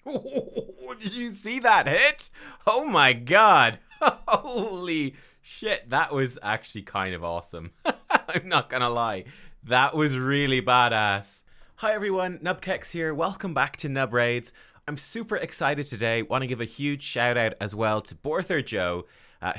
Oh, did you see that hit? Oh my god. Holy shit, that was actually kind of awesome. I'm not gonna lie. That was really badass. Hi everyone, nubkeks here. Welcome back to Nub Raids. I'm super excited today. Want to give a huge shout out as well to Bortherjoe,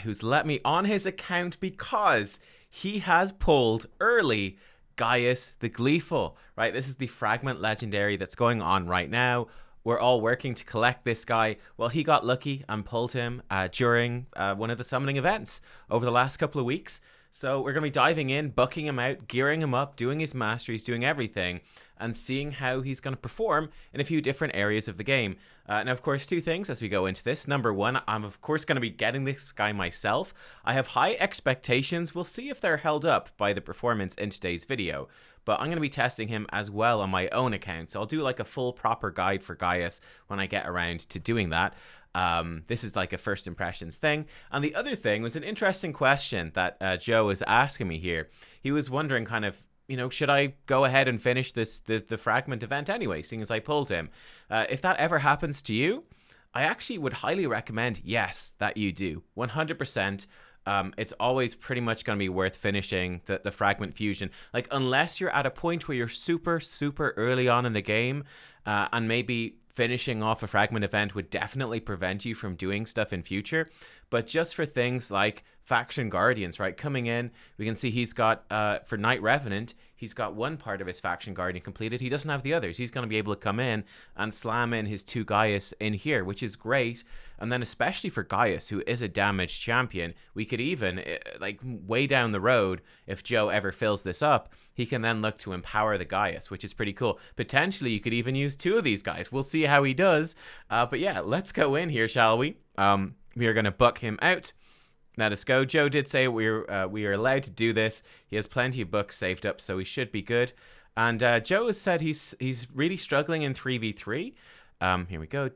who's let me on his account because he has pulled early Gaius the Gleeful. Right, this is the fragment legendary that's going on right now. We're all working to collect this guy. Well, he got lucky and pulled him during one of the summoning events over the last couple of weeks. So we're going to be diving in, bucking him out, gearing him up, doing his masteries, doing everything, and seeing how he's going to perform in a few different areas of the game. Now, of course, two things as we go into this. Number one, I'm of course going to be getting this guy myself. I have high expectations. We'll see if they're held up by the performance in today's video. But I'm going to be testing him as well on my own account. So I'll do like a full proper guide for Gaius when I get around to doing that. This is like a first impressions thing. And the other thing was an interesting question that Joe was asking me here. He was wondering kind of, you know, should I go ahead and finish the fragment event anyway, seeing as I pulled him? If that ever happens to you, I actually would highly recommend, yes, that you do. 100%. It's always pretty much going to be worth finishing the fragment fusion. Like, unless you're at a point where you're super, super early on in the game, and maybe finishing off a fragment event would definitely prevent you from doing stuff in future. But just for things like Faction Guardians, right? Coming in, we can see he's got, for Night Revenant, he's got one part of his Faction Guardian completed. He doesn't have the others. He's going to be able to come in and slam in his two Gaius in here, which is great. And then especially for Gaius, who is a damaged champion, we could even, like, way down the road, if Joe ever fills this up, he can then look to empower the Gaius, which is pretty cool. Potentially, you could even use two of these guys. We'll see how he does. But yeah, let's go in here, shall we? We are going to buck him out. Let us go. Joe did say we are allowed to do this. He has plenty of books saved up, so he should be good. And Joe has said he's really struggling in 3v3. Here we go.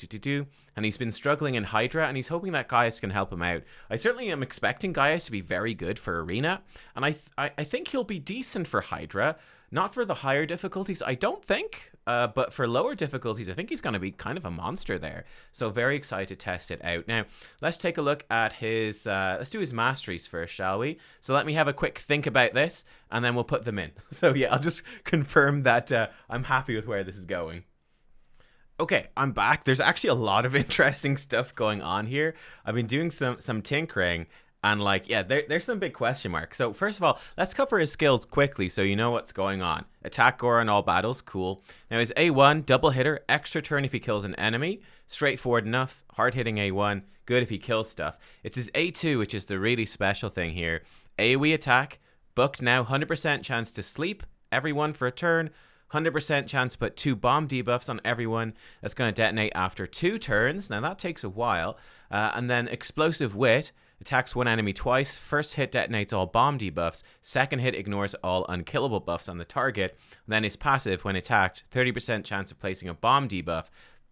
And he's been struggling in Hydra, and he's hoping that Gaius can help him out. I certainly am expecting Gaius to be very good for Arena, and I think he'll be decent for Hydra. Not for the higher difficulties, I don't think, but for lower difficulties, I think he's going to be kind of a monster there. So very excited to test it out. Now, let's take a look at his, let's do his masteries first, shall we? So let me have a quick think about this, and then we'll put them in. So yeah, I'll just confirm that I'm happy with where this is going. Okay, I'm back. There's actually a lot of interesting stuff going on here. I've been doing some tinkering, and like, yeah, there's some big question marks. So first of all, let's cover his skills quickly so you know what's going on. Attack Gore in all battles, cool. Now his A1, double hitter, extra turn if he kills an enemy. Straightforward enough, hard hitting A1, good if he kills stuff. It's his A2, which is the really special thing here. AoE attack, booked now, 100% chance to sleep everyone for a turn. 100% chance to put 2 bomb debuffs on everyone. That's going to detonate after 2 turns. Now that takes a while. And then Explosive Wit attacks one enemy twice. First hit detonates all bomb debuffs. Second hit ignores all unkillable buffs on the target. And then his passive, when attacked, 30% chance of placing a bomb debuff.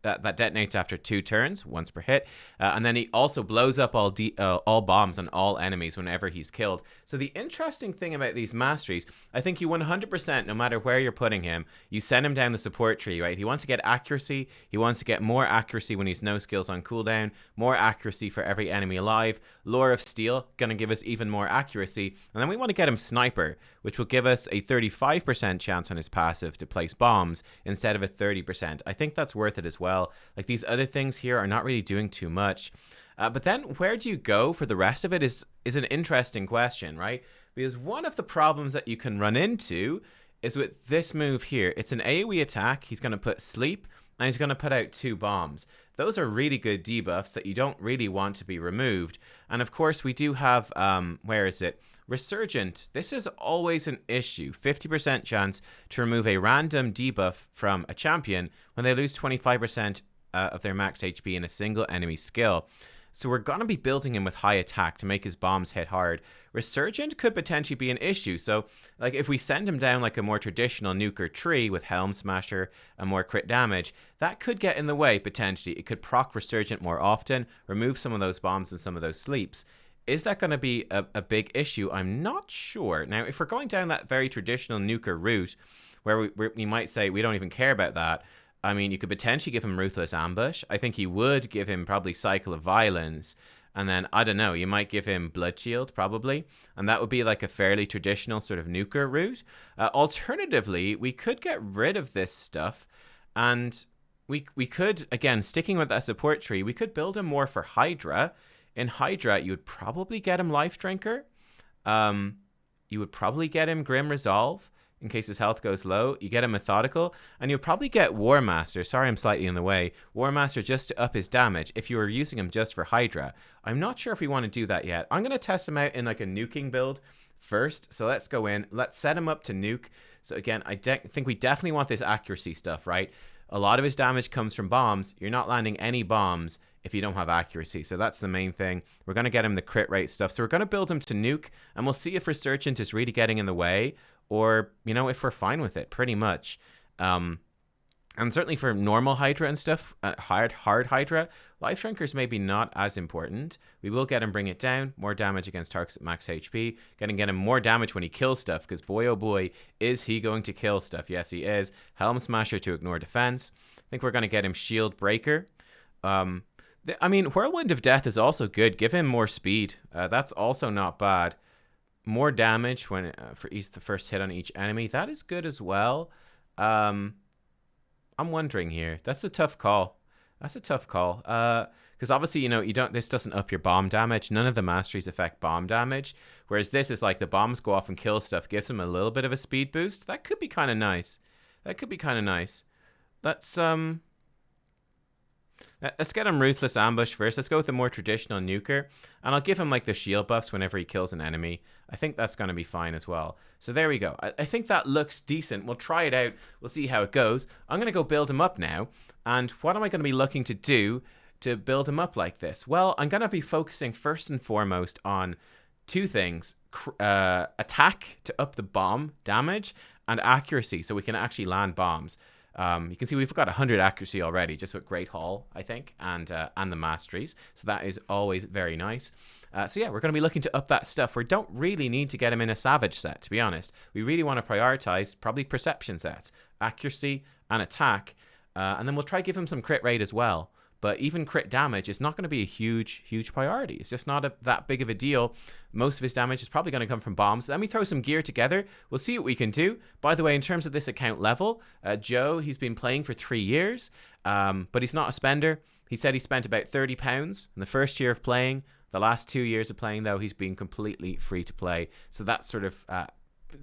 That detonates after 2 turns, once per hit. And then he also blows up all bombs on all enemies whenever he's killed. So the interesting thing about these masteries, I think you 100%, no matter where you're putting him, you send him down the support tree, right? He wants to get accuracy. He wants to get more accuracy when he's no skills on cooldown. More accuracy for every enemy alive. Lore of Steel, going to give us even more accuracy. And then we want to get him Sniper, which will give us a 35% chance on his passive to place bombs instead of a 30%. I think that's worth it as well. Like, these other things here are not really doing too much. But then where do you go for the rest of it is an interesting question, right? Because one of the problems that you can run into is with this move here. It's an AoE attack. He's going to put sleep, and he's going to put out 2 bombs. Those are really good debuffs that you don't really want to be removed. And of course, we do have, where is it? Resurgent. This is always an issue. 50% chance to remove a random debuff from a champion when they lose 25% of their max HP in a single enemy skill. So we're going to be building him with high attack to make his bombs hit hard. Resurgent could potentially be an issue. So like, if we send him down like a more traditional nuker tree with Helm Smasher and more crit damage, that could get in the way potentially. It could proc Resurgent more often, remove some of those bombs and some of those sleeps. Is that going to be a big issue? I'm not sure. Now, if we're going down that very traditional nuker route, where we might say we don't even care about that, I mean, you could potentially give him Ruthless Ambush. I think you would give him probably Cycle of Violence. And then, I don't know, you might give him Blood Shield, probably. And that would be like a fairly traditional sort of nuker route. Alternatively, we could get rid of this stuff. And we could, again, sticking with that support tree, we could build him more for Hydra. In Hydra, you would probably get him Life Drinker. You would probably get him Grim Resolve in case his health goes low. You get him Methodical, and you'll probably get War Master. Sorry, I'm slightly in the way. War Master just to up his damage if you were using him just for Hydra. I'm not sure if we want to do that yet. I'm going to test him out in like a nuking build first. So let's go in. Let's set him up to nuke. So again, I think we definitely want this accuracy stuff, right? A lot of his damage comes from bombs. You're not landing any bombs if you don't have accuracy. So that's the main thing. We're going to get him the crit rate stuff. So we're going to build him to nuke, and we'll see if Resurgent is really getting in the way, or, you know, if we're fine with it, pretty much. And certainly for normal Hydra and stuff, hard Hydra, Life Drinkers maybe not as important. We will get him bring it down, more damage against targets at max HP, get him more damage when he kills stuff, because boy oh boy, is he going to kill stuff. Yes, he is. Helm Smasher to ignore defense. I think we're going to get him Shield Breaker. I mean, Whirlwind of Death is also good. Give him more speed. That's also not bad. More damage when for the first hit on each enemy. That is good as well. I'm wondering here. That's a tough call. Because obviously, you know, this doesn't up your bomb damage. None of the masteries affect bomb damage. Whereas this is like the bombs go off and kill stuff. Gives him a little bit of a speed boost. That could be kind of nice. Let's get him Ruthless Ambush first. Let's go with the more traditional nuker. And I'll give him like the shield buffs whenever he kills an enemy. I think that's going to be fine as well. So there we go. I think that looks decent. We'll try it out. We'll see how it goes. I'm going to go build him up now. And what am I going to be looking to do to build him up like this? Well, I'm going to be focusing first and foremost on two things. Attack to up the bomb damage, and accuracy so we can actually land bombs. You can see we've got 100 accuracy already just with Great Hall, I think, and the Masteries. So that is always very nice. So yeah, we're going to be looking to up that stuff. We don't really need to get him in a Savage set, to be honest. We really want to prioritize probably Perception sets, accuracy and attack. And then we'll try to give him some crit rate as well. But even crit damage is not going to be a huge priority. It's just not that big of a deal. Most of his damage is probably going to come from bombs. Let me throw some gear together. We'll see what we can do. By the way, in terms of this account level, Joe, he's been playing for 3 years, but he's not a spender. He said he spent about £30 in the first year of playing. The last 2 years of playing, though, he's been completely free to play. So that's sort of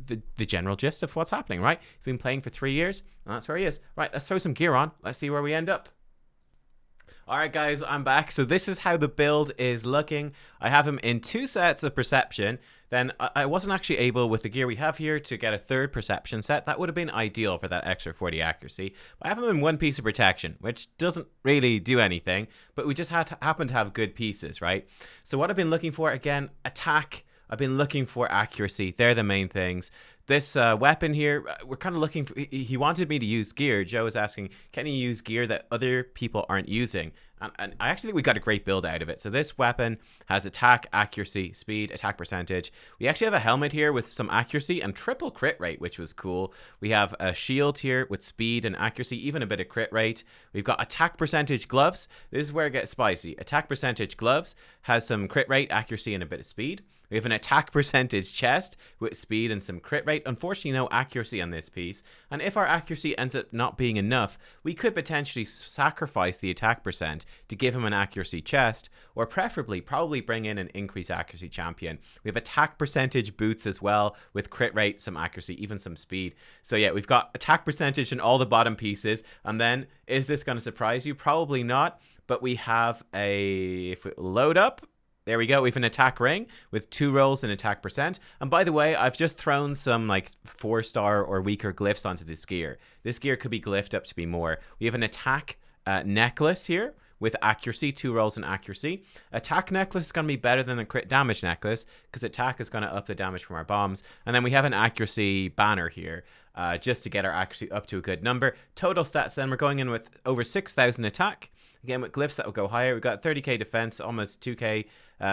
the general gist of what's happening, right? He's been playing for 3 years, and that's where he is. Right, let's throw some gear on. Let's see where we end up. Alright guys, I'm back. So this is how the build is looking. I have him in 2 sets of Perception. Then I wasn't actually able, with the gear we have here, to get a 3rd Perception set. That would have been ideal for that extra 40 accuracy. But I have him in 1 piece of Protection, which doesn't really do anything. But we just happen to have good pieces, right? So what I've been looking for, again, attack. I've been looking for accuracy. They're the main things. This weapon here, we're kind of looking for... He wanted me to use gear. Joe was asking, can you use gear that other people aren't using? And I actually think we got a great build out of it. So this weapon has attack, accuracy, speed, attack percentage. We actually have a helmet here with some accuracy and triple crit rate, which was cool. We have a shield here with speed and accuracy, even a bit of crit rate. We've got attack percentage gloves. This is where it gets spicy. Attack percentage gloves has some crit rate, accuracy, and a bit of speed. We have an attack percentage chest with speed and some crit rate. Unfortunately, no accuracy on this piece. And if our accuracy ends up not being enough, we could potentially sacrifice the attack percent to give him an accuracy chest, or preferably probably bring in an increased accuracy champion. We have attack percentage boots as well with crit rate, some accuracy, even some speed. So yeah, we've got attack percentage in all the bottom pieces. And then, is this going to surprise you? Probably not. But we have if we load up, there we go. We have an attack ring with 2 rolls and attack percent. And by the way, I've just thrown some like 4-star or weaker glyphs onto this gear. This gear could be glyphed up to be more. We have an attack necklace here with accuracy, 2 rolls and accuracy. Attack necklace is going to be better than a crit damage necklace because attack is going to up the damage from our bombs. And then we have an accuracy banner here just to get our accuracy up to a good number. Total stats then, we're going in with over 6,000 attack. Again, with glyphs that will go higher. We've got 30k defense, almost 2k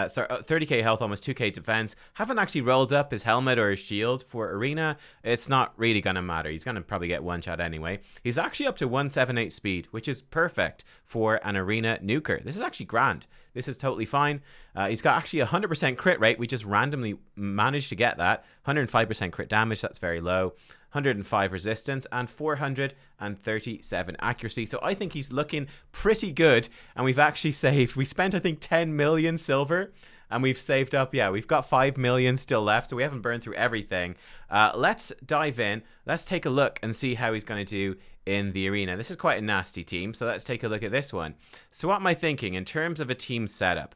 So 30k health, almost 2k defense. Haven't actually rolled up his helmet or his shield for arena. It's not really going to matter. He's going to probably get one shot anyway. He's actually up to 178 speed, which is perfect for an arena nuker. This is actually grand. This is totally fine. He's got actually 100% crit rate. We just randomly managed to get that. 105% crit damage. That's very low. 105 resistance and 437 accuracy. So I think he's looking pretty good. And we've actually saved, we spent I think 10 million silver and we've saved up, yeah, we've got 5 million still left. So we haven't burned through everything. Let's dive in. Let's take a look and see how he's going to do in the arena. This is quite a nasty team. So let's take a look at this one. So what am I thinking in terms of a team setup?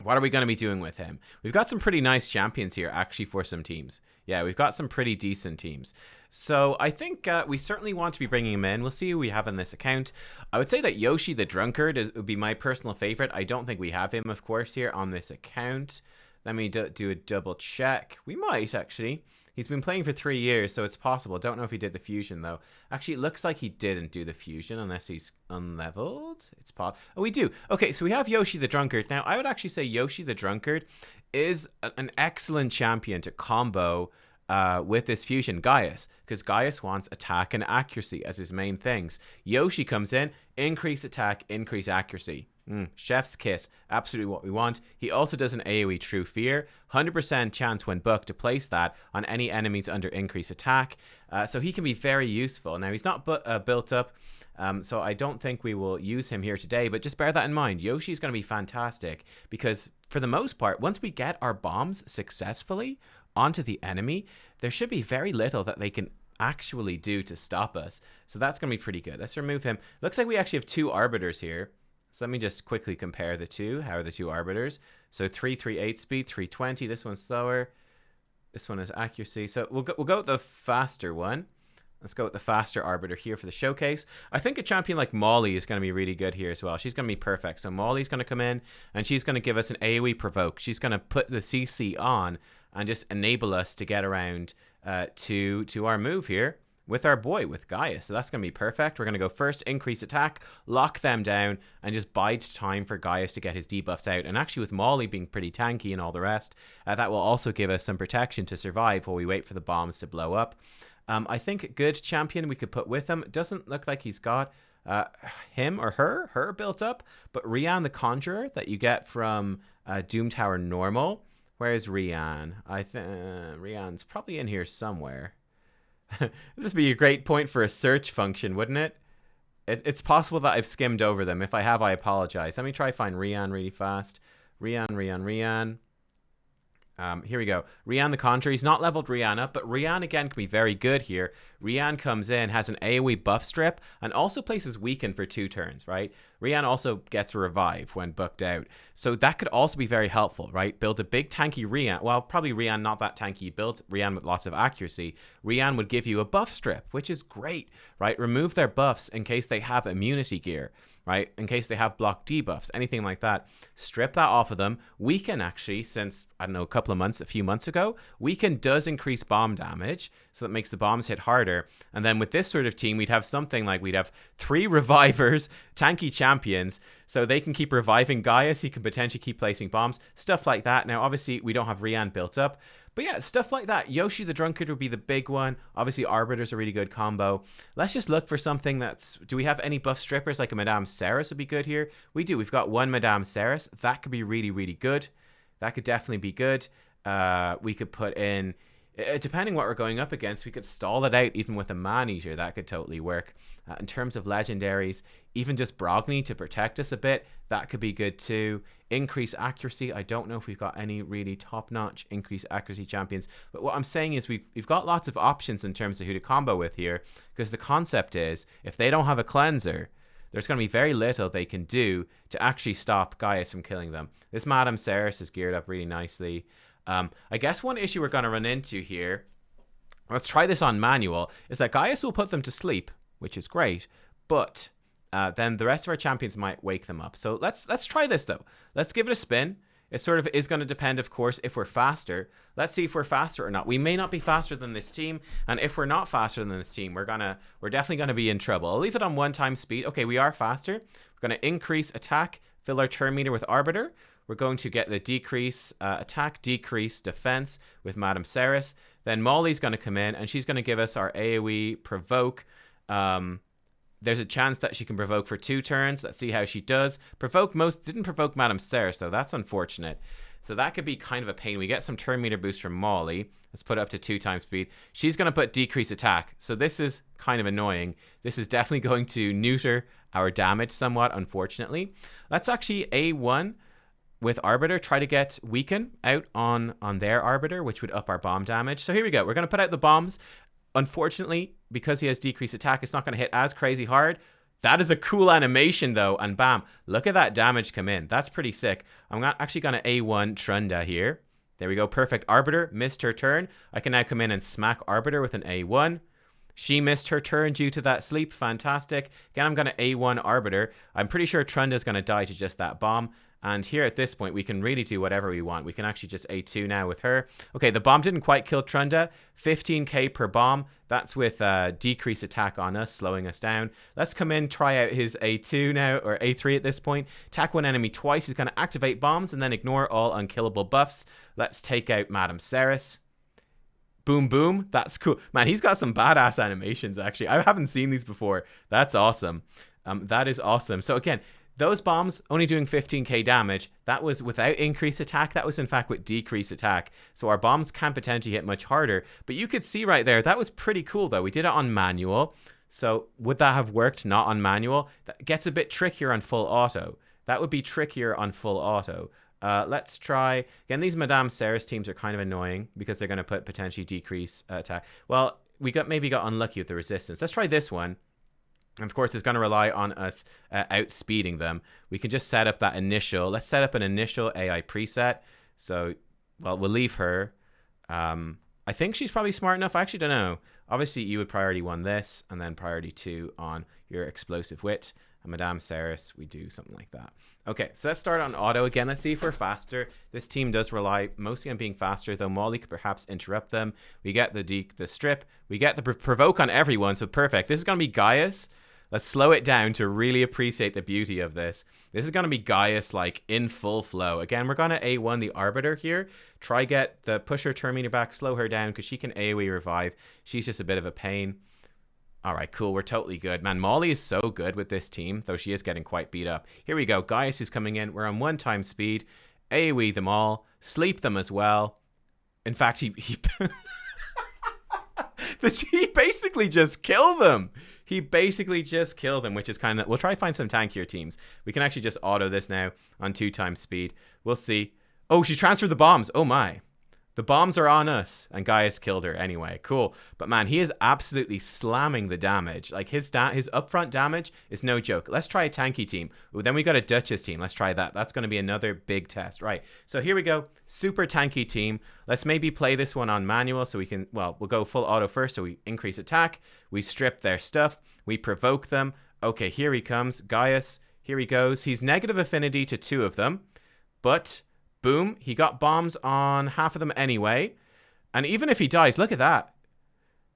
What are we going to be doing with him? We've got some pretty nice champions here, actually, for some teams. Yeah, we've got some pretty decent teams. So I think we certainly want to be bringing him in. We'll see who we have in this account. I would say that Yoshi the Drunkard would be my personal favorite. I don't think we have him, of course, here on this account. Let me do a double check. We might, actually. He's been playing for 3 years, so it's possible. Don't know if he did the fusion, though. Actually, it looks like he didn't do the fusion unless he's unleveled. It's possible. Oh, we do. Okay, so we have Yoshi the Drunkard. Now, I would actually say Yoshi the Drunkard is an excellent champion to combo with this fusion Gaius, because Gaius wants attack and accuracy as his main things. Yoshi comes in, increase attack, increase accuracy. Chef's kiss, absolutely what we want. He also does an AoE True Fear, 100% chance when booked to place that on any enemies under increase attack. So he can be very useful. Now he's not built up, so I don't think we will use him here today, but just bear that in mind. Yoshi's going to be fantastic because for the most part, once we get our bombs successfully onto the enemy, there should be very little that they can actually do to stop us. So that's going to be pretty good. Let's remove him. Looks like we actually have 2 arbiters here. So let me just quickly compare the two. How are the 2 arbiters? So 338 speed, 320. This one's slower. This one is accuracy. So we'll go with the faster one. Let's go with the faster arbiter here for the showcase. I think a champion like Molly is going to be really good here as well. She's going to be perfect. So Molly's going to come in and she's going to give us an AoE provoke. She's going to put the CC on and just enable us to get around to our move here with our boy, with Gaius. So that's going to be perfect. We're going to go first, increase attack, lock them down, and just bide time for Gaius to get his debuffs out. And actually with Molly being pretty tanky and all the rest, that will also give us some protection to survive while we wait for the bombs to blow up. I think a good champion we could put with him. It doesn't look like he's got him or her built up, but Rian the Conjurer that you get from Doom Tower normal. Where's Rian? I think Rian's probably in here somewhere. This would be a great point for a search function, wouldn't it? It's possible that I've skimmed over them. If I have, I apologize. Let me try find Rian really fast. Rian. Here we go. Rian the Conjurer. He's not leveled Rian up, but Rian again can be very good here. Rian comes in, has an AoE buff strip, and also places Weaken for 2 turns, right? Rian also gets a revive when booked out. So that could also be very helpful, right? Build a big tanky Rian. Well, probably Rian not that tanky. Build Rian with lots of accuracy. Rian would give you a buff strip, which is great, right? Remove their buffs in case they have immunity gear, right? In case they have block debuffs, anything like that. Strip that off of them. Weaken, actually, since, I don't know, a few months ago, Weaken does increase bomb damage, so that makes the bombs hit harder. And then with this sort of team, we'd have something like we'd have 3 revivers, tanky champions, so they can keep reviving Gaius. He can potentially keep placing bombs, stuff like that. Now, obviously, we don't have Rian built up, but yeah, stuff like that. Yoshi the Drunkard would be the big one. Obviously, Arbiter's a really good combo. Let's just look for something that's... Do we have any buff strippers? Like a Madame Ceres would be good here. We do. We've got 1 Madame Ceres. That could be really, really good. That could definitely be good. We could put in... Depending what we're going up against, we could stall it out even with a Man-Eater. That could totally work. In terms of legendaries, even just Brogni to protect us a bit, that could be good too. Increase accuracy. I don't know if we've got any really top-notch increase accuracy champions. But what I'm saying is we've got lots of options in terms of who to combo with here. Because the concept is, if they don't have a cleanser, there's going to be very little they can do to actually stop Gaius from killing them. This Madame Ceres is geared up really nicely. I guess one issue we're going to run into here, let's try this on manual, is that Gaius will put them to sleep, which is great, but then the rest of our champions might wake them up. So let's try this though. Let's give it a spin. It sort of is going to depend, of course, if we're faster. Let's see if we're faster or not. We may not be faster than this team, and if we're not faster than this team, we're definitely going to be in trouble. I'll leave it on 1 time speed. Okay, we are faster. We're going to increase attack, fill our turn meter with Arbiter. we're going to get the decrease attack, decrease defense with Madame Ceres. Then Molly's going to come in, and she's going to give us our AoE provoke. There's a chance that she can provoke for 2 turns. Let's see how she does. Didn't provoke Madame Ceres, though. That's unfortunate. So that could be kind of a pain. We get some turn meter boost from Molly. Let's put it up to 2 times speed. She's going to put decrease attack. So this is kind of annoying. This is definitely going to neuter our damage somewhat, unfortunately. Let's actually A1 with Arbiter, try to get Weaken out on their Arbiter, which would up our bomb damage. So here we go. We're going to put out the bombs. Unfortunately, because he has decreased attack, it's not going to hit as crazy hard. That is a cool animation, though, and bam, look at that damage come in. That's pretty sick. I'm actually going to A1 Trunda here. There we go, perfect. Arbiter missed her turn. I can now come in and smack Arbiter with an A1. She missed her turn due to that sleep. Fantastic. Again, I'm going to A1 Arbiter. I'm pretty sure Trunda is going to die to just that bomb. And here at this point, we can really do whatever we want. We can actually just A2 now with her. Okay, the bomb didn't quite kill Trunda. 15k per bomb. That's with decreased attack on us, slowing us down. Let's come in, try out his A2 now, or A3 at this point. Attack one enemy twice. He's going to activate bombs and then ignore all unkillable buffs. Let's take out Madame Ceres. Boom, boom. That's cool. Man, he's got some badass animations, actually. I haven't seen these before. That's awesome. That is awesome. So again, those bombs only doing 15k damage. That was without increased attack. That was in fact with decreased attack. So our bombs can potentially hit much harder. But you could see right there, that was pretty cool though. We did it on manual. So would that have worked not on manual? That gets a bit trickier on full auto. That would be trickier on full auto. Let's try. Again, these Madame Ceres teams are kind of annoying because they're going to put potentially decrease attack. Well, we maybe got unlucky with the resistance. Let's try this one. And of course, it's going to rely on us outspeeding them. We can just set up that initial. Let's set up an initial AI preset. So, well, we'll leave her. I think she's probably smart enough. I actually don't know. Obviously, you would priority 1 this, and then priority 2 on your explosive wit. And Madame Ceres, we do something like that. Okay, so let's start on auto again. Let's see if we're faster. This team does rely mostly on being faster, though Molly could perhaps interrupt them. We get the strip. We get the provoke on everyone, so perfect. This is going to be Gaius. Let's slow it down to really appreciate the beauty of this. This is going to be Gaius, like, in full flow. Again, we're going to A1 the Arbiter here. Try get the pusher turn meter back, slow her down, because she can AoE revive. She's just a bit of a pain. All right, cool. We're totally good. Man, Molly is so good with this team, though she is getting quite beat up. Here we go. Gaius is coming in. We're on 1 time speed. AoE them all. Sleep them as well. In fact, he basically just killed them. He basically just killed them, which is kind of... We'll try to find some tankier teams. We can actually just auto this now on 2 times speed. We'll see. Oh, she transferred the bombs. Oh, my. The bombs are on us, and Gaius killed her anyway. Cool. But man, he is absolutely slamming the damage. Like his upfront damage is no joke. Let's try a tanky team. Ooh, then we got a Duchess team. Let's try that. That's going to be another big test. Right. So here we go. Super tanky team. Let's maybe play this one on manual so we can, well, we'll go full auto first. So we increase attack. We strip their stuff. We provoke them. Okay, here he comes. Gaius. Here he goes. He's negative affinity to 2 of them. But... boom, he got bombs on half of them anyway. And even if he dies, look at that.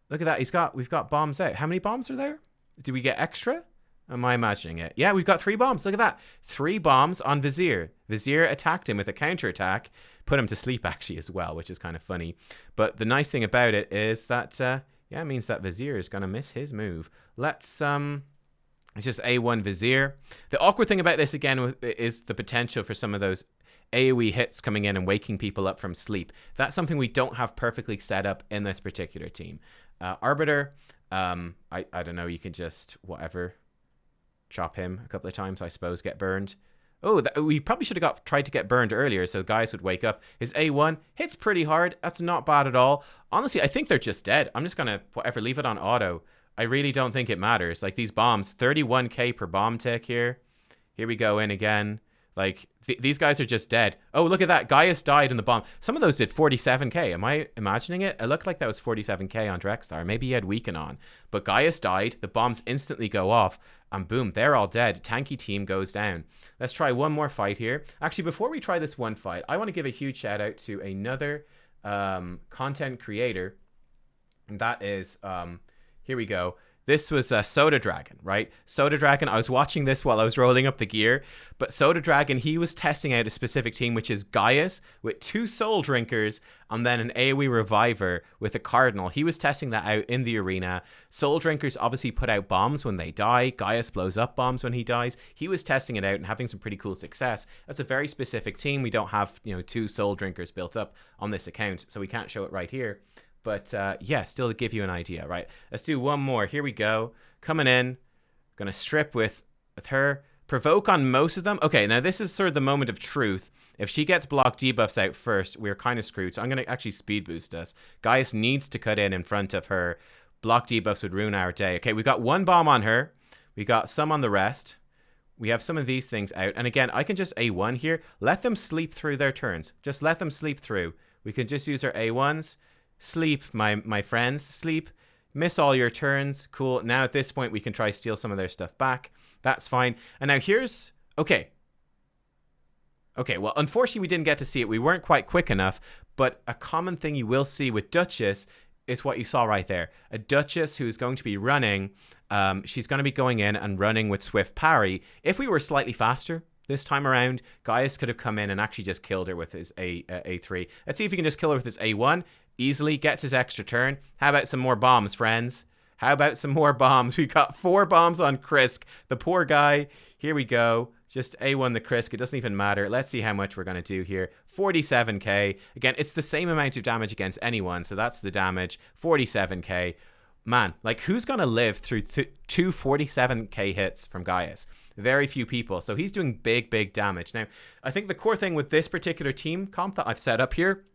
Look at that. We've got bombs out. How many bombs are there? Do we get extra? Am I imagining it? Yeah, we've got 3 bombs. Look at that. 3 bombs on Vizier. Vizier attacked him with a counterattack. Put him to sleep actually as well, which is kind of funny. But the nice thing about it is that, yeah, it means that Vizier is going to miss his move. Let's just A1 Vizier. The awkward thing about this, again, is the potential for some of those AoE hits coming in and waking people up from sleep. That's something we don't have perfectly set up in this particular team. Arbiter, I don't know, you can just, whatever, chop him a couple of times, I suppose, get burned. Oh, we probably should have tried to get burned earlier so guys would wake up. His A1 hits pretty hard. That's not bad at all. Honestly, I think they're just dead. I'm just going to, whatever, leave it on auto. I really don't think it matters. Like, these bombs, 31k per bomb tick here. Here we go in again. Like, these guys are just dead. Oh, look at that. Gaius died in the bomb. Some of those did 47k. Am I imagining it? It looked like that was 47k on Drexstar. Maybe he had Weaken on. But Gaius died. The bombs instantly go off. And boom, they're all dead. Tanky team goes down. Let's try one more fight here. Actually, before we try this one fight, I want to give a huge shout out to another content creator. And that is, here we go. This was Soda Dragon, right? Soda Dragon, I was watching this while I was rolling up the gear, but Soda Dragon, he was testing out a specific team, which is Gaius with 2 Soul Drinkers and then an AoE Reviver with a Cardinal. He was testing that out in the arena. Soul Drinkers obviously put out bombs when they die. Gaius blows up bombs when he dies. He was testing it out and having some pretty cool success. That's a very specific team. We don't have, 2 Soul Drinkers built up on this account, so we can't show it right here. But yeah, still to give you an idea, right? Let's do one more. Here we go. Coming in. Going to strip with her. Provoke on most of them. Okay, now this is sort of the moment of truth. If she gets block debuffs out first, we're kind of screwed. So I'm going to actually speed boost us. Gaius needs to cut in front of her. Block debuffs would ruin our day. Okay, we got 1 bomb on her. We got some on the rest. We have some of these things out. And again, I can just A1 here. Let them sleep through their turns. Just let them sleep through. We can just use our A1s. Sleep, my friends, sleep. Miss all your turns. Cool. Now at this point, we can try steal some of their stuff back. That's fine. And now here's... Okay, well, unfortunately, we didn't get to see it. We weren't quite quick enough. But a common thing you will see with Duchess is what you saw right there. A Duchess who's going to be running. She's going to be going in and running with Swift Parry. If we were slightly faster this time around, Gaius could have come in and actually just killed her with his A3. Let's see if he can just kill her with his A1. Easily gets his extra turn. How about some more bombs, friends? How about some more bombs? We got 4 bombs on Krisk. The poor guy. Here we go. Just A1 the Krisk. It doesn't even matter. Let's see how much we're going to do here. 47k. Again, it's the same amount of damage against anyone. So that's the damage. 47k. Man, like who's going to live through 2 47k hits from Gaius? Very few people. So he's doing big damage. Now, I think the core thing with this particular team comp that I've set up here,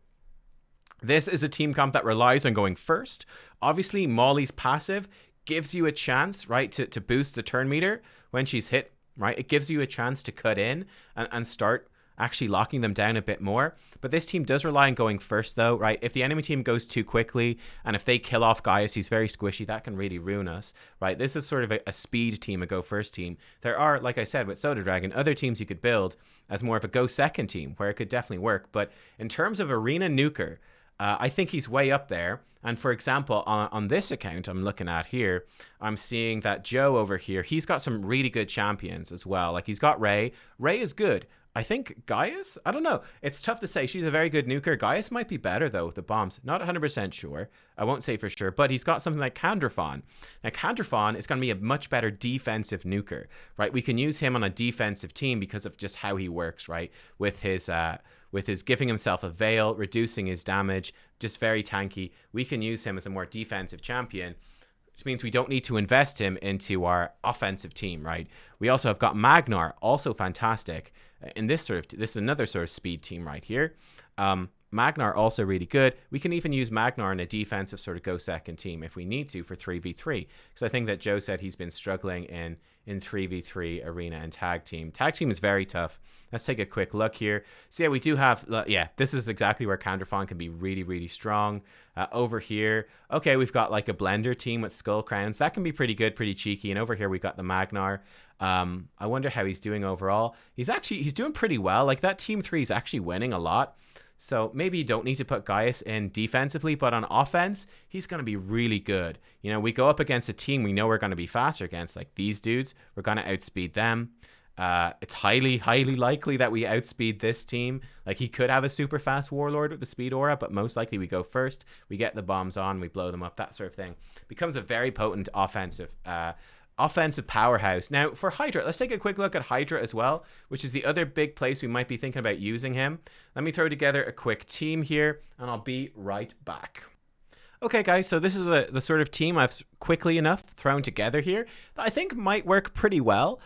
this is a team comp that relies on going first. Obviously, Molly's passive gives you a chance, right, to boost the turn meter when she's hit, right? It gives you a chance to cut in and start actually locking them down a bit more. But this team does rely on going first, though, right? If the enemy team goes too quickly and if they kill off Gaius, he's very squishy, that can really ruin us, right? This is sort of a speed team, a go first team. There are, like I said, with Soda Dragon, other teams you could build as more of a go second team where it could definitely work. But in terms of arena nuker, I think he's way up there. And for example, on this account I'm looking at here, I'm seeing that Joe over here, he's got some really good champions as well. Like he's got Ray. Ray is good. I think Gaius, I don't know. It's tough to say. She's a very good nuker. Gaius might be better though with the bombs. Not 100% sure. I won't say for sure, but he's got something like Candrafon. Now Candrafon is going to be a much better defensive nuker, right? We can use him on a defensive team because of just how he works, right? With his giving himself a veil, reducing his damage, just very tanky. We can use him as a more defensive champion, which means we don't need to invest him into our offensive team, right? We also have got Magnar, also fantastic. In this is another sort of speed team right here. Magnar also really good. We can even use Magnar in a defensive sort of go second team if we need to for 3v3. Because I think that Joe said he's been struggling in 3v3 arena and tag team. Tag team is very tough. Let's take a quick look here. So yeah, we do have, yeah, this is exactly where Candrafon can be really strong. Over here, okay, we've got like a blender team with Skull Crowns. That can be pretty good, pretty cheeky. And over here, we've got the Magnar. I wonder how he's doing overall. He's doing pretty well. Like that team 3 is actually winning a lot. So maybe you don't need to put Gaius in defensively, but on offense, he's going to be really good. You know, we go up against a team we know we're going to be faster against, like these dudes. We're going to outspeed them. It's highly likely that we outspeed this team. Like he could have a super fast warlord with the speed aura, but most likely we go first. We get the bombs on, we blow them up, that sort of thing. Becomes a very potent offensive powerhouse. Now for Hydra, let's take a quick look at Hydra as well, which is the other big place we might be thinking about using him. Let me throw together a quick team here and I'll be right back. Okay guys, so this is the sort of team I've quickly enough thrown together here that I think might work pretty well.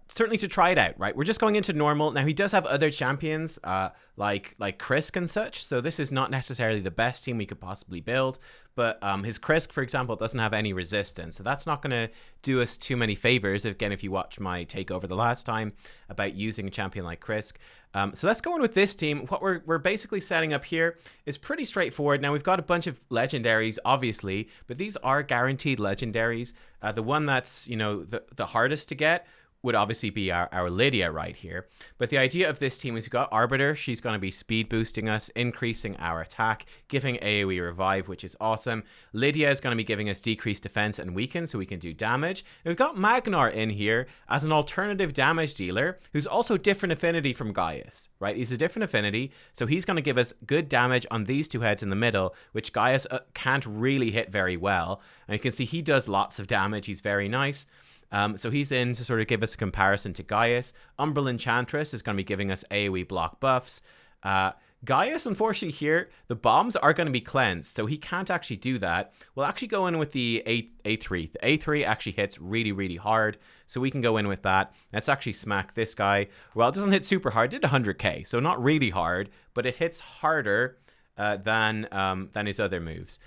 Certainly to try it out, right? We're just going into normal. Now, he does have other champions, like Krisk and such, so this is not necessarily the best team we could possibly build, but his Krisk, for example, doesn't have any resistance, so that's not going to do us too many favors, again, if you watched my takeover the last time about using a champion like Krisk. So let's go on with this team. What we're basically setting up here is pretty straightforward. Now, we've got a bunch of legendaries, obviously, but these are guaranteed legendaries. The one that's, you know, the hardest to get would obviously be our Lydia right here. But the idea of this team is we've got Arbiter. She's going to be speed boosting us, increasing our attack, giving AoE revive, which is awesome. Lydia is going to be giving us decreased defense and weaken, so we can do damage. And we've got Magnar in here as an alternative damage dealer, who's also different affinity from Gaius, right? He's a different affinity, so he's going to give us good damage on these two heads in the middle, which Gaius can't really hit very well. And you can see he does lots of damage. He's very nice. So he's in to sort of give us a comparison to Gaius. Umbral Enchantress is going to be giving us AoE block buffs. Gaius, unfortunately here, the bombs are going to be cleansed, so he can't actually do that. We'll actually go in with the A3. The A3 actually hits really, really hard, so we can go in with that. Let's actually smack this guy. Well, it doesn't hit super hard. It did 100k, so not really hard, but it hits harder than his other moves.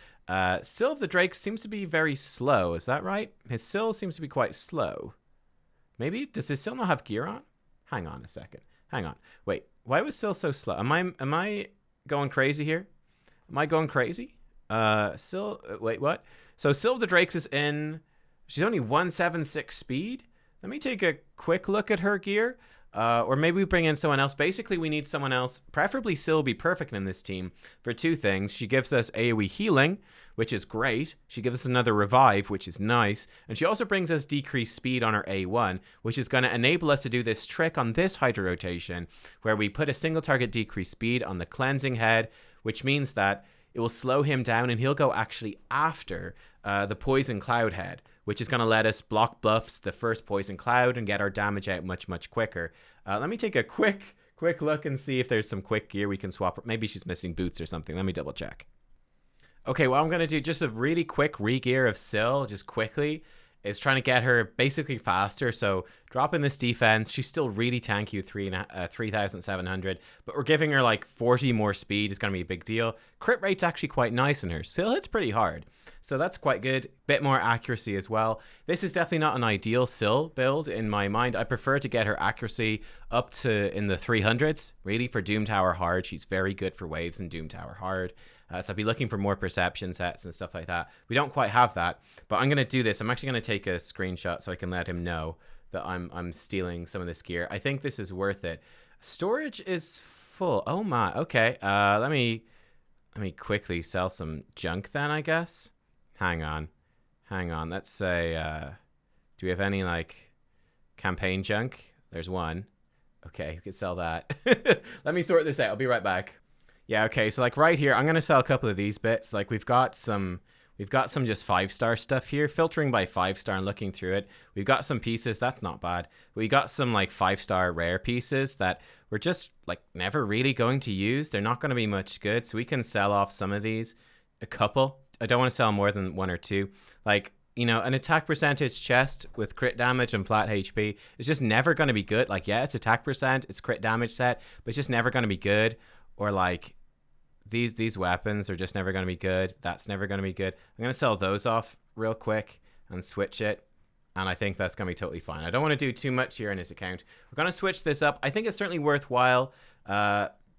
Syl of the Drake seems to be very slow. Is that right? His Syl seems to be quite slow. Maybe? Does his Syl not have gear on? Hang on a second. Hang on. Wait. Why was Syl so slow? Am I going crazy here? Am I going crazy? Syl... Wait, what? So Syl of the Drakes is in... She's only 176 speed? Let me take a quick look at her gear. Or maybe we bring in someone else. Basically, we need someone else. Preferably Syl will be perfect in this team for two things. She gives us AoE healing, which is great. She gives us another revive, which is nice. And she also brings us decreased speed on her A1, which is going to enable us to do this trick on this Hydra rotation, where we put a single target decreased speed on the cleansing head, which means that it will slow him down and he'll go actually after the poison cloud head, which is going to let us block buffs the first poison cloud and get our damage out much, much quicker. Let me take a quick look and see if there's some quick gear we can swap. Maybe she's missing boots or something. Let me double check. Okay, what I'm going to do, just a really quick re-gear of Syl, just quickly, is trying to get her basically faster. So dropping this defense, she's still really tanky with 3,700, but we're giving her like 40 more speed. It's going to be a big deal. Crit rate's actually quite nice in her. Syl hits pretty hard, so that's quite good. Bit more accuracy as well. This is definitely not an ideal Syl build in my mind. I prefer to get her accuracy up to in the 300s, really, for Doom Tower hard. She's very good for waves in Doom Tower hard. So I'll be looking for more perception sets and stuff like that. We don't quite have that, but I'm going to do this. I'm actually going to take a screenshot so I can let him know that I'm stealing some of this gear. I think this is worth it. Storage is full. Oh my, okay. Let me quickly sell some junk then, I guess. Hang on. Let's say, do we have any like campaign junk? There's one. Okay, we could sell that. Let me sort this out. I'll be right back. Yeah, okay, so like right here, I'm going to sell a couple of these bits. Like we've got some just 5-star stuff here, filtering by 5-star and looking through it. We've got some pieces, that's not bad. We got some like 5-star rare pieces that we're just like never really going to use. They're not going to be much good, so we can sell off some of these. A couple. I don't want to sell more than one or two. Like, you know, an attack percentage chest with crit damage and flat HP is just never going to be good. Like, yeah, it's attack percent, it's crit damage set, but it's just never going to be good. Or like, these weapons are just never going to be good. That's never going to be good. I'm going to sell those off real quick and switch it. And I think that's going to be totally fine. I don't want to do too much here in his account. We're going to switch this up. I think it's certainly worthwhile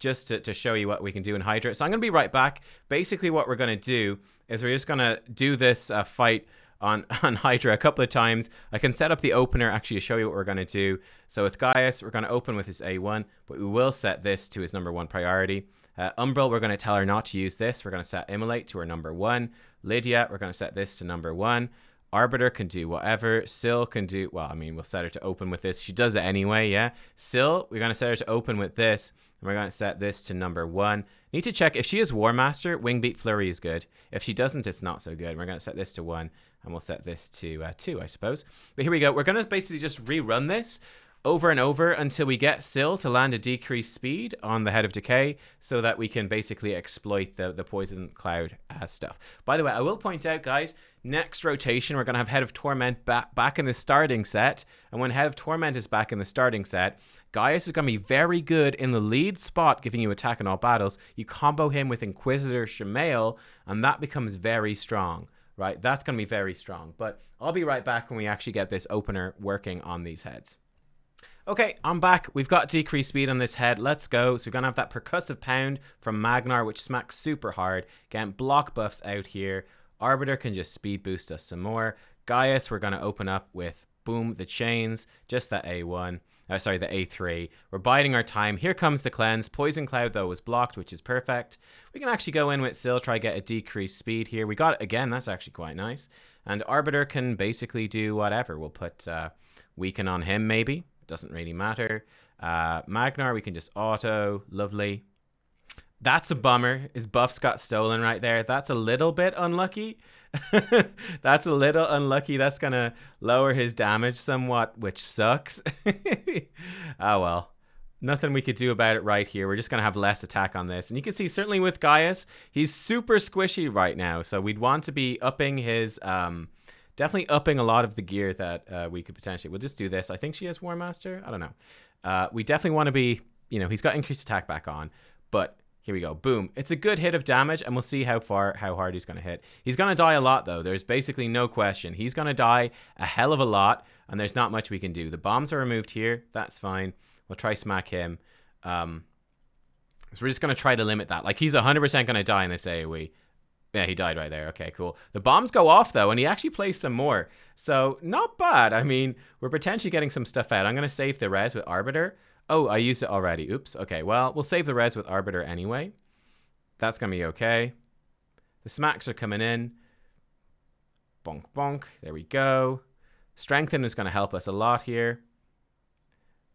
just to show you what we can do in Hydra. So I'm going to be right back. Basically what we're going to do is we're just going to do this fight on Hydra a couple of times. I can set up the opener actually to show you what we're going to do. So with Gaius, we're going to open with his A1, but we will set this to his #1 priority. Umbral, we're going to tell her not to use this. We're going to set Immolate to her #1. Lydia, we're going to set this to #1. Arbiter can do whatever. Syl can do, well, I mean, we'll set her to open with this. She does it anyway, yeah. Syl, we're going to set her to open with this, and we're going to set this to #1. Need to check, if she is War Master, Wing Beat Flurry is good. If she doesn't, it's not so good. We're going to set this to 1, and we'll set this to 2, I suppose. But here we go. We're going to basically just rerun this over and over until we get Syl to land a decreased speed on the Head of Decay so that we can basically exploit the Poison Cloud stuff. By the way, I will point out, guys, next rotation we're going to have Head of Torment back in the starting set. And when Head of Torment is back in the starting set, Gaius is going to be very good in the lead spot, giving you attack in all battles. You combo him with Inquisitor Shamael, and that becomes very strong, right? That's going to be very strong. But I'll be right back when we actually get this opener working on these heads. Okay, I'm back. We've got decreased speed on this head. Let's go. So we're going to have that Percussive Pound from Magnar, which smacks super hard. Again, block buffs out here. Arbiter can just speed boost us some more. Gaius, we're going to open up with Boom, the chains, just that A1. Sorry, the A3. We're biding our time. Here comes the cleanse. Poison Cloud, though, was blocked, which is perfect. We can actually go in with Syl, try get a decreased speed here. We got it again. That's actually quite nice. And Arbiter can basically do whatever. We'll put Weaken on him, maybe. Doesn't really matter. Magnar, we can just auto. Lovely. That's a bummer. His buffs got stolen right there. That's a little bit unlucky. That's a little unlucky. That's going to lower his damage somewhat, which sucks. Oh, well. Nothing we could do about it right here. We're just going to have less attack on this. And you can see, certainly with Gaius, he's super squishy right now. So we'd want to be upping his... definitely upping a lot of the gear that we could potentially... We'll just do this. I think she has War Master. I don't know. We definitely want to be... he's got increased attack back on. But... Here we go. Boom. It's a good hit of damage, and we'll see how hard he's going to hit. He's going to die a lot, though. There's basically no question. He's going to die a hell of a lot, and there's not much we can do. The bombs are removed here. That's fine. We'll try smack him. So we're just going to try to limit that. Like, he's 100% going to die in this AoE. Yeah, he died right there. Okay, cool. The bombs go off, though, and he actually plays some more. So, not bad. I mean, we're potentially getting some stuff out. I'm going to save the res with Arbiter. Oh, I used it already. Oops. Okay, well, we'll save the res with Arbiter anyway. That's going to be okay. The smacks are coming in. Bonk, bonk. There we go. Strengthen is going to help us a lot here.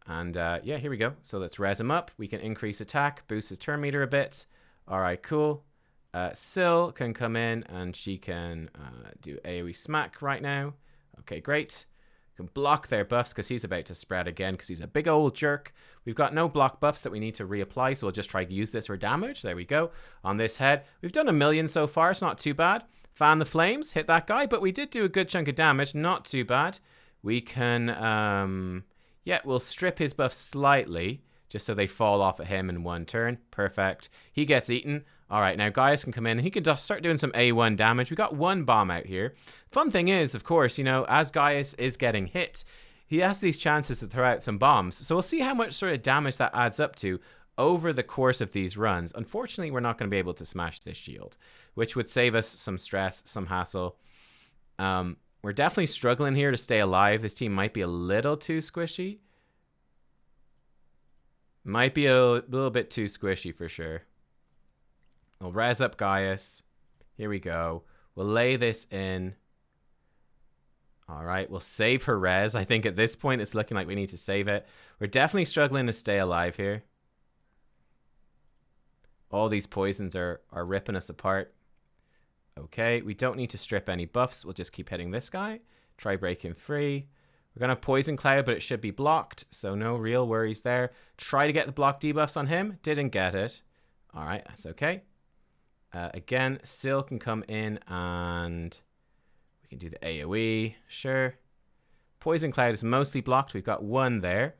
And, yeah, here we go. So let's res him up. We can increase attack, boost his turn meter a bit. All right, cool. Syl can come in, and she can do AoE smack right now. Okay, great. Can block their buffs because he's about to spread again because he's a big old jerk. We've got no block buffs that we need to reapply, so we'll just try to use this for damage. There we go. On this head. We've done 1 million so far. It's not too bad. Fan the flames. Hit that guy, but we did do a good chunk of damage. Not too bad. We can, yeah, we'll strip his buffs slightly just so they fall off at him in 1 turn. Perfect. He gets eaten. All right, now Gaius can come in and he can start doing some A1 damage. We got 1 bomb out here. Fun thing is, of course, as Gaius is getting hit, he has these chances to throw out some bombs. So we'll see how much sort of damage that adds up to over the course of these runs. Unfortunately, we're not going to be able to smash this shield, which would save us some stress, some hassle. We're definitely struggling here to stay alive. This team might be a little too squishy. Might be a little bit too squishy for sure. We'll res up Gaius. Here we go. We'll lay this in. All right, we'll save her res. I think at this point it's looking like we need to save it. We're definitely struggling to stay alive here. All these poisons are ripping us apart. Okay, we don't need to strip any buffs. We'll just keep hitting this guy. Try break him free. We're going to have Poison Cloud, but it should be blocked, so no real worries there. Try to get the block debuffs on him. Didn't get it. All right, that's okay. Again, Syl can come in and we can do the AoE. Sure. Poison Cloud is mostly blocked. We've got 1 there.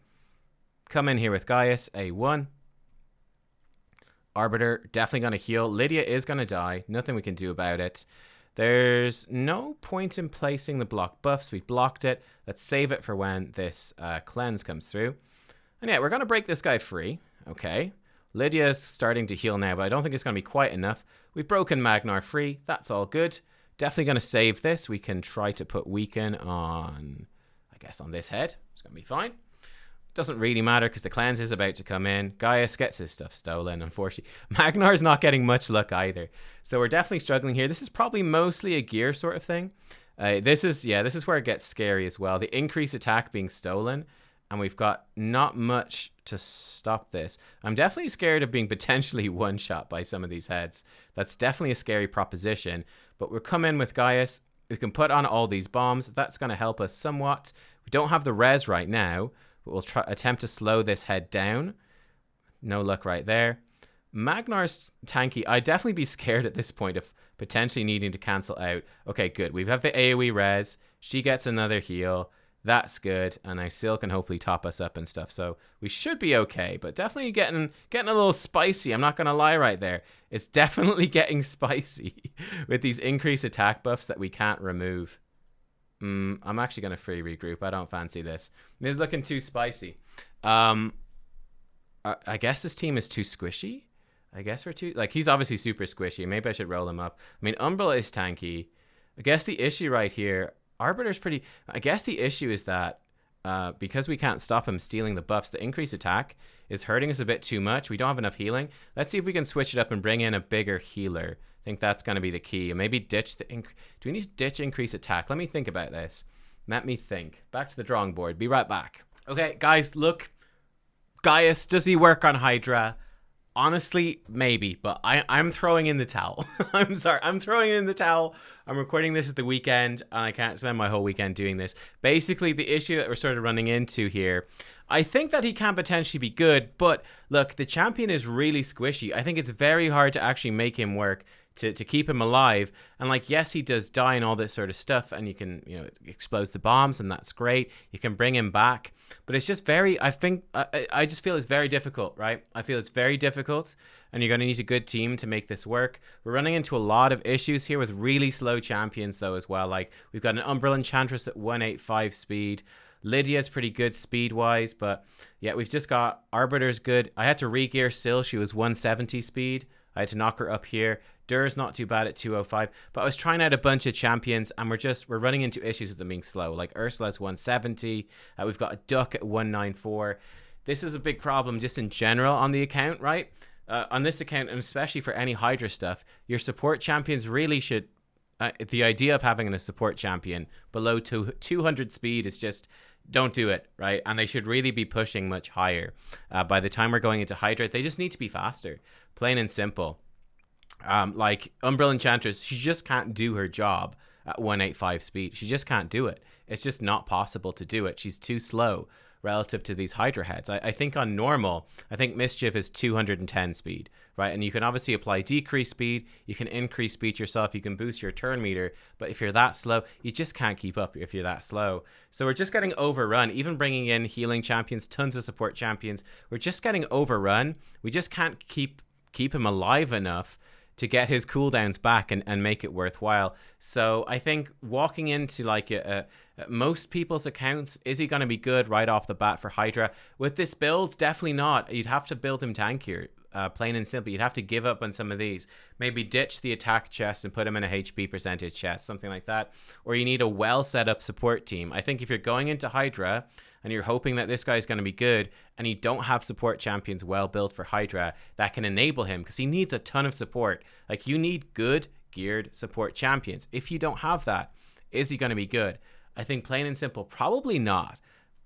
Come in here with Gaius. A1. Arbiter, definitely going to heal. Lydia is going to die. Nothing we can do about it. There's no point in placing the block buffs. We blocked it. Let's save it for when this cleanse comes through. And yeah, we're going to break this guy free. Okay. Lydia's starting to heal now, but I don't think it's going to be quite enough. We've broken Magnar free. That's all good. Definitely going to save this. We can try to put Weaken on, I guess, on this head. It's going to be fine. Doesn't really matter because the cleanse is about to come in. Gaius gets his stuff stolen, unfortunately. Magnar's not getting much luck either. So we're definitely struggling here. This is probably mostly a gear sort of thing. This is where it gets scary as well. The increased attack being stolen. And we've got not much to stop this. I'm definitely scared of being potentially one-shot by some of these heads. That's definitely a scary proposition. But we'll come in with Gaius. We can put on all these bombs. That's going to help us somewhat. We don't have the res right now. But we'll attempt to slow this head down. No luck right there. Magnar's tanky. I'd definitely be scared at this point of potentially needing to cancel out. Okay, good. We have the AoE res. She gets another heal. That's good, and I still can hopefully top us up and stuff, so we should be okay, but definitely getting a little spicy. I'm not going to lie right there. It's definitely getting spicy with these increased attack buffs that we can't remove. I'm actually going to free regroup. I don't fancy this. This is looking too spicy. I guess this team is too squishy. I guess we're too... Like, he's obviously super squishy. Maybe I should roll him up. I mean, Umbrella is tanky. I guess the issue right here... Arbiter's pretty... I guess the issue is that because we can't stop him stealing the buffs, the increased attack is hurting us a bit too much. We don't have enough healing. Let's see if we can switch it up and bring in a bigger healer. I think that's going to be the key. And maybe ditch the... Do we need to ditch increased attack? Let me think about this. Let me think. Back to the drawing board. Be right back. Okay, guys, look. Gaius, does he work on Hydra? Honestly, maybe, but I'm throwing in the towel. I'm sorry, I'm throwing in the towel. I'm recording this at the weekend, and I can't spend my whole weekend doing this. Basically, the issue that we're sort of running into here, I think that he can potentially be good, but look, the champion is really squishy. I think it's very hard to actually make him work, to keep him alive. And like, yes, he does die and all this sort of stuff, and you can, you know, explodes the bombs, and that's great. You can bring him back, but it's just very, I just feel it's very difficult, right? I feel it's very difficult, and you're going to need a good team to make this work. We're running into a lot of issues here with really slow champions though as well. Like, we've got an Umbral Enchantress at 185 speed. Lydia's pretty good speed-wise, but yeah, we've just got Arbiter's good. I had to re-gear Syl. She was 170 speed. I had to knock her up here. Dur's not too bad at 205, but I was trying out a bunch of champions, and we're running into issues with them being slow. Like, Ursula's 170. We've got a Duck at 194. This is a big problem just in general on the account, right? On this account, and especially for any Hydra stuff, your support champions really should... the idea of having a support champion below 200 speed is just... don't do it, right? And they should really be pushing much higher. By the time we're going into Hydra, they just need to be faster. Plain and simple. Like, Umbral Enchantress, she just can't do her job at 185 speed. She just can't do it. It's just not possible to do it. She's too slow relative to these Hydra heads. I think on normal, I think Mischief is 210 speed, right? And you can obviously apply decreased speed. You can increase speed yourself. You can boost your turn meter. But if you're that slow, you just can't keep up if you're that slow. So we're just getting overrun. Even bringing in healing champions, tons of support champions, we're just getting overrun. We just can't keep him alive enough to get his cooldowns back and make it worthwhile. So I think walking into like most people's accounts, is he going to be good right off the bat for Hydra? With this build, definitely not. You'd have to build him tankier, plain and simple. You'd have to give up on some of these. Maybe ditch the attack chest and put him in a HP percentage chest, something like that. Or you need a well set up support team. I think if you're going into Hydra and you're hoping that this guy's going to be good, and you don't have support champions well built for Hydra that can enable him, because he needs a ton of support. Like, you need good geared support champions. If you don't have that, is he going to be good? I think plain and simple, probably not.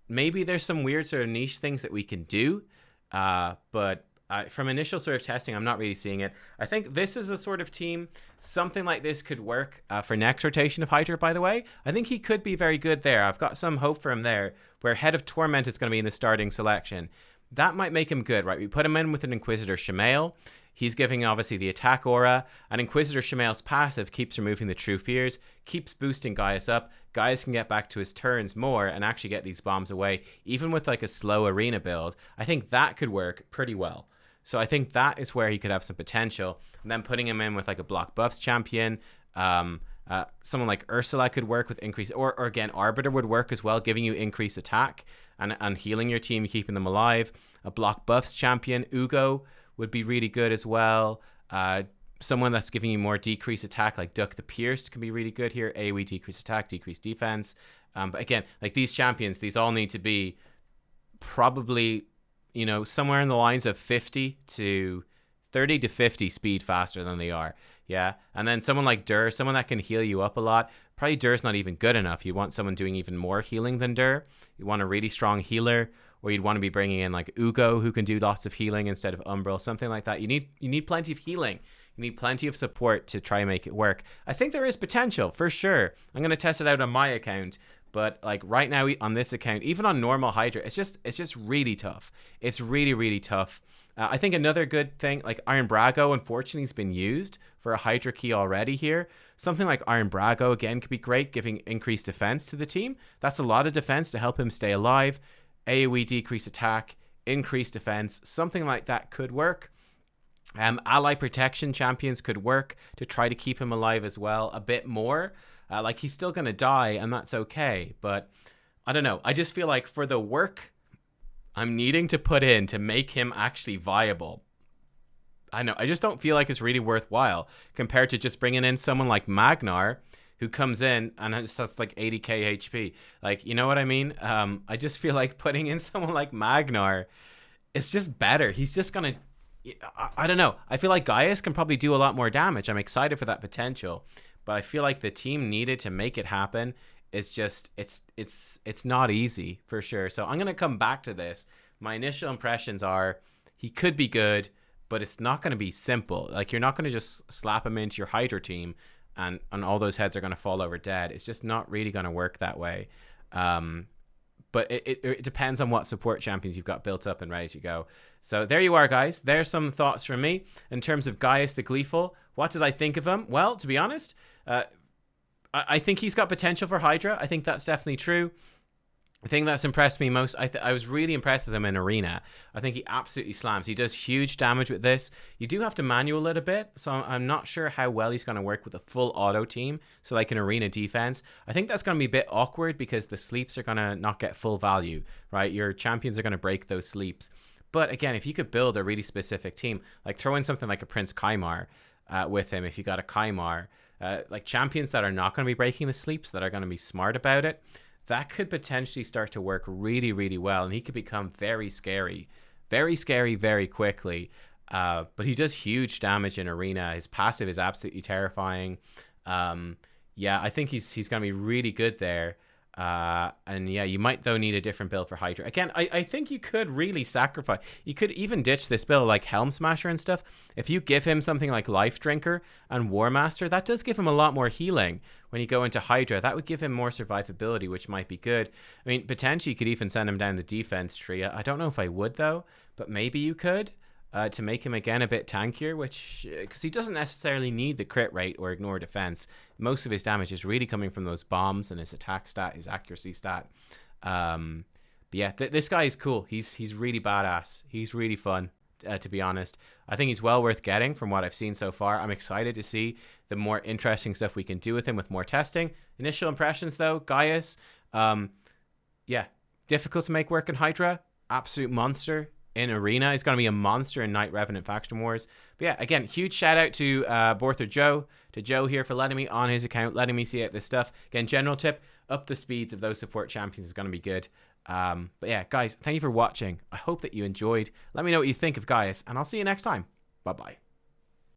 Maybe there's some weird sort of niche things that we can do, but from initial sort of testing, I'm not really seeing it. I think this is a sort of team, something like this could work for next rotation of Hydra, by the way. I think he could be very good there. I've got some hope for him there, where Head of Torment is going to be in the starting selection. That might make him good, right? We put him in with an Inquisitor Shamael. He's giving, obviously, the attack aura. And Inquisitor Shamael's passive keeps removing the True Fears, keeps boosting Gaius up. Gaius can get back to his turns more and actually get these bombs away. Even with, like, a slow arena build, I think that could work pretty well. So I think that is where he could have some potential. And then putting him in with, like, a block buffs champion. Someone like Ursula could work with increase, or again, Arbiter would work as well, giving you increased attack and healing your team, keeping them alive. A block buffs champion, Ugo, would be really good as well. Someone that's giving you more decreased attack, like Duck the Pierced, can be really good here. AoE decreased attack, decreased defense. But again, like, these champions, these all need to be probably, you know, somewhere in the lines of 30 to 50 speed faster than they are. Yeah. And then someone like Dur, someone that can heal you up a lot. Probably Dur's not even good enough. You want someone doing even more healing than Dur. You want a really strong healer, or you'd want to be bringing in like Ugo, who can do lots of healing instead of Umbral, something like that. You need plenty of healing. You need plenty of support to try and make it work. I think there is potential for sure. I'm going to test it out on my account. But like right now on this account, even on normal Hydra, it's just really tough. It's really, really tough. I think another good thing, like Iron Brago, unfortunately, has been used for a Hydra key already here. Something like Iron Brago, again, could be great, giving increased defense to the team. That's a lot of defense to help him stay alive. AoE decreased attack, increased defense, something like that could work. Ally protection champions could work to try to keep him alive as well a bit more. Like, he's still going to die, and that's okay. But I don't know. I just feel like for the work I'm needing to put in to make him actually viable, I know, I just don't feel like it's really worthwhile compared to just bringing in someone like Magnar, who comes in and has like 80k HP. Like, you know what I mean? I just feel like putting in someone like Magnar, it's just better. He's just gonna, I don't know. I feel like Gaius can probably do a lot more damage. I'm excited for that potential, but I feel like the team needed to make it happen. It's just, it's not easy for sure. So I'm gonna come back to this. My initial impressions are he could be good, but it's not going to be simple. Like, you're not going to just slap him into your Hydra team and all those heads are going to fall over dead. It's just not really going to work that way. But it depends on what support champions you've got built up and ready to go. So there you are, guys. There's some thoughts from me in terms of Gaius the Gleeful. What did I think of him? Well, to be honest, I think he's got potential for Hydra. I think that's definitely true. The thing that's impressed me most, I was really impressed with him in Arena. I think he absolutely slams. He does huge damage with this. You do have to manual it a bit, so I'm not sure how well he's going to work with a full auto team, so like an Arena defense. I think that's going to be a bit awkward because the sleeps are going to not get full value, right? Your champions are going to break those sleeps. But again, if you could build a really specific team, like throw in something like a Prince Kaimar with him, if you got a Kaimar, like champions that are not going to be breaking the sleeps, that are going to be smart about it, that could potentially start to work really, really well. And he could become very scary very quickly. But he does huge damage in Arena. His passive is absolutely terrifying. Yeah, I think he's going to be really good there. And yeah, you might though need a different build for Hydra. Again, I think you could really sacrifice. You could even ditch this build like Helm Smasher and stuff. If you give him something like Life Drinker and War Master, that does give him a lot more healing. When you go into Hydra, that would give him more survivability, which might be good. I mean, potentially you could even send him down the defense tree. I don't know if I would though, but maybe you could. To make him again a bit tankier, which because he doesn't necessarily need the crit rate or ignore defense. Most of his damage is really coming from those bombs and his attack stat, his accuracy stat. But yeah, this guy is cool. He's really badass. He's really fun, to be honest. I think he's well worth getting from what I've seen so far. I'm excited to see the more interesting stuff we can do with him with more testing. Initial impressions though, Gaius, yeah, difficult to make work in Hydra. Absolute monster. In Arena, he's going to be a monster in Night Revenant Faction Wars. But yeah, again, huge shout out to Bortherjoe, to Joe here for letting me on his account, letting me see out this stuff. Again, general tip, up the speeds of those support champions is going to be good. But yeah, guys, thank you for watching. I hope that you enjoyed. Let me know what you think of Gaius, and I'll see you next time. Bye-bye.